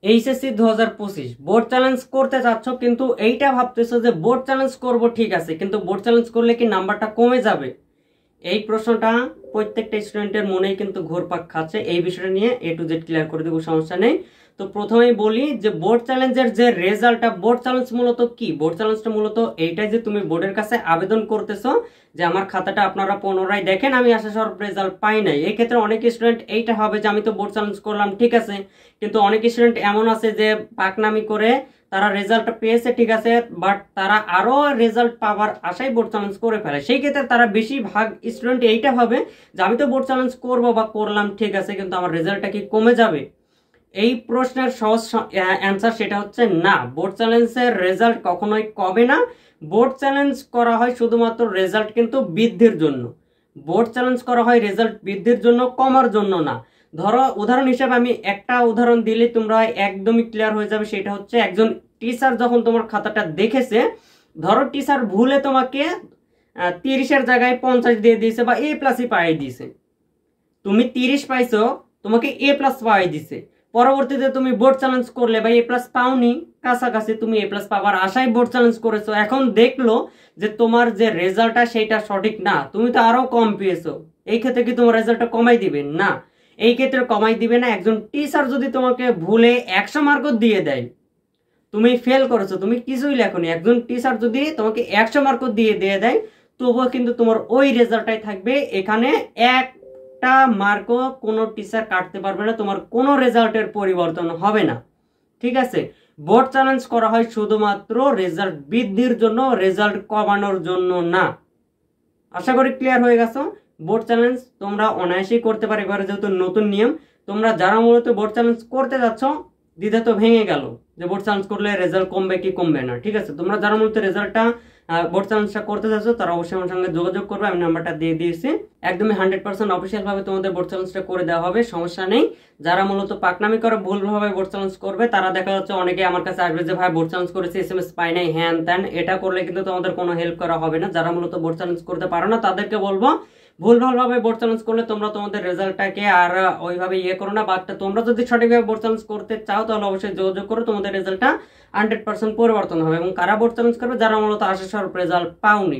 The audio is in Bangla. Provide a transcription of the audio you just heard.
এইচএসসি 2025 বোর্ড চ্যালেঞ্জ করতে চাচ্ছ, কিন্তু এইটা ভাবতেছো যে বোর্ড চ্যালেঞ্জ করব, ঠিক আছে, কিন্তু বোর্ড চ্যালেঞ্জ করলে কি নাম্বারটা কমে যাবে? এই প্রশ্নটা প্রত্যেকটা স্টুডেন্টের মনেই কিন্তু ঘুরপাক খাচ্ছে। এই বিষয়টা নিয়ে A to Z ক্লিয়ার করে দেবো, সমস্যা নেই। তো প্রথমেই বলি যে বোর্ড চ্যালেঞ্জের যে রেজাল্টটা, বোর্ড চ্যালেঞ্জ মূলত কি? বোর্ড চ্যালেঞ্জটা মূলত এইটাই যে তুমি বোর্ডের কাছে আবেদন করতেছো যে আমার খাতাটা আপনারা পুনরায় দেখেন, আমি আশাস্বরূপ রেজাল্ট পাই নাই। এই ক্ষেত্রে অনেক স্টুডেন্ট এইটা হবে যে আমি তো বোর্ড চ্যালেঞ্জ করলাম, ঠিক আছে, কিন্তু অনেক স্টুডেন্ট এমন আছে যে পাকনামি করে তারা রেজাল্টটা পেয়েছে, ঠিক আছে, বাট তারা আরো রেজাল্ট পাওয়ার আশায় বোর্ড চ্যালেঞ্জ করে ফেলে। সেই ক্ষেত্রে তারা বেশিরভাগ স্টুডেন্ট এইটা ভাবে যে আমি তো বোর্ড চ্যালেঞ্জ করবো বা করলাম, ঠিক আছে, কিন্তু আমার রেজাল্টটা কি কমে যাবে? এই প্রশ্নের সহজ অ্যান্সার সেটা হচ্ছে না, বোর্ড চ্যালেঞ্জের রেজাল্ট কখনোই কমে না। বোর্ড চ্যালেঞ্জ করা হয় শুধুমাত্র রেজাল্ট কিন্তু বৃদ্ধির জন্য। বোর্ড চ্যালেঞ্জ করা হয় রেজাল্ট বৃদ্ধির জন্য, কমার জন্য না। ধরো উদাহরণ হিসেবে আমি একটা উদাহরণ দিলে তোমরা একদমই ক্লিয়ার হয়ে যাবে। সেটা হচ্ছে একজন টিচার যখন তোমার খাতাটা দেখেছে, ধরো টিচার ভুলে তোমাকে 30-এর জায়গায় 50 দিয়ে দিয়েছে বা A+ পাই দিয়েছে, তুমি 30 পাইছো, তোমাকে A+ পাই দিছে। পরবর্তীতে তুমি বোর্ড চ্যালেঞ্জ করলে বা A+ পাওনি, কাছাকাছি তুমি A+ পাওয়ার আশায় বোর্ড চ্যালেঞ্জ করেছো, এখন দেখলো যে তোমার যে রেজাল্টটা সেটা সঠিক না, তুমি তো আরো কম পেয়েছো। এই ক্ষেত্রে কি তোমার রেজাল্টটা কমাই দিবে? না, এই ক্ষেত্রে কমাই দিবে না। একজন টিচার যদি তোমাকে ভুলে 100 মার্কও দিয়ে দেয়, তুমি ফেল করেছো, তুমি কিছুই লেখনি, একজন টিচার যদি তোমাকে 100 মার্কও দিয়ে দেয়, তবুও কিন্তু তোমার ওই রেজাল্টটাই থাকবে। এখানে একটা মার্কও কোনো টিচার কাটতে পারবে না, তোমার কোনো রেজাল্টের পরিবর্তন হবে না, ঠিক আছে। বোর্ড চ্যালেঞ্জ করা হয় শুধুমাত্র রেজাল্ট বৃদ্ধির জন্য, রেজাল্ট কমানোর জন্য না। আশা করি ক্লিয়ার হয়ে গেছো। বোর্ড চ্যালেঞ্জ তোমরা অনায়াসেই করতে পারো, এবারে যেহেতু নতুন নিয়ম। তোমরা যারা মূলত বোর্ড চ্যালেঞ্জ করতে যাচ্ছ, দ্বিধা তো ভেঙে গেল যে বোর্ড চ্যালেঞ্জ করলে রেজাল্ট কমবে কি কমবে না, ঠিক আছে। তোমরা যারা মূলত রেজাল্টটা বোর্ড চ্যালেঞ্জটা করতে যাচ্ছ, তারা অবশ্যই আমার সঙ্গে যোগাযোগ করবে, আমি নাম্বারটা দিয়ে দিয়েছি। একদমই 100% অফিসিয়াল ভাবে তোমাদের বোর্ড চ্যালেঞ্জটা করে দেওয়া হবে, সমস্যা নেই। যারা মূলত পাকনামি করে ভুলভাবে বোর্ড চ্যালেঞ্জ করবে, তারা দেখা যাচ্ছে অনেকে আমার কাছে আসবে যে ভাই বোর্ড চ্যালেঞ্জ করেছে, SMS পাই নাই, হ্যান ত্যান, এটা করলে কিন্তু তোমাদের কোনো হেল্প করা হবে না। যারা মূলত বোর্ড চ্যালেঞ্জ করতে পারো না, তাদেরকে বলবো ভুলভাবে বোর্ড চ্যালেঞ্জ করলে তোমরা তোমাদের রেজাল্টটাকে আর ওইভাবে করো না, বাট তোমরা যদি সঠিকভাবে বোর্ড চ্যালেঞ্জ করতে চাও, তাহলে অবশ্যই যোগাযোগ করো, তোমাদের রেজাল্টটা 100% পরিবর্তন হবে। এবং কারা বোর্ড চ্যালেঞ্জ করবে? যারা মূলত আশাস্বরূপ রেজাল্ট পাওনি।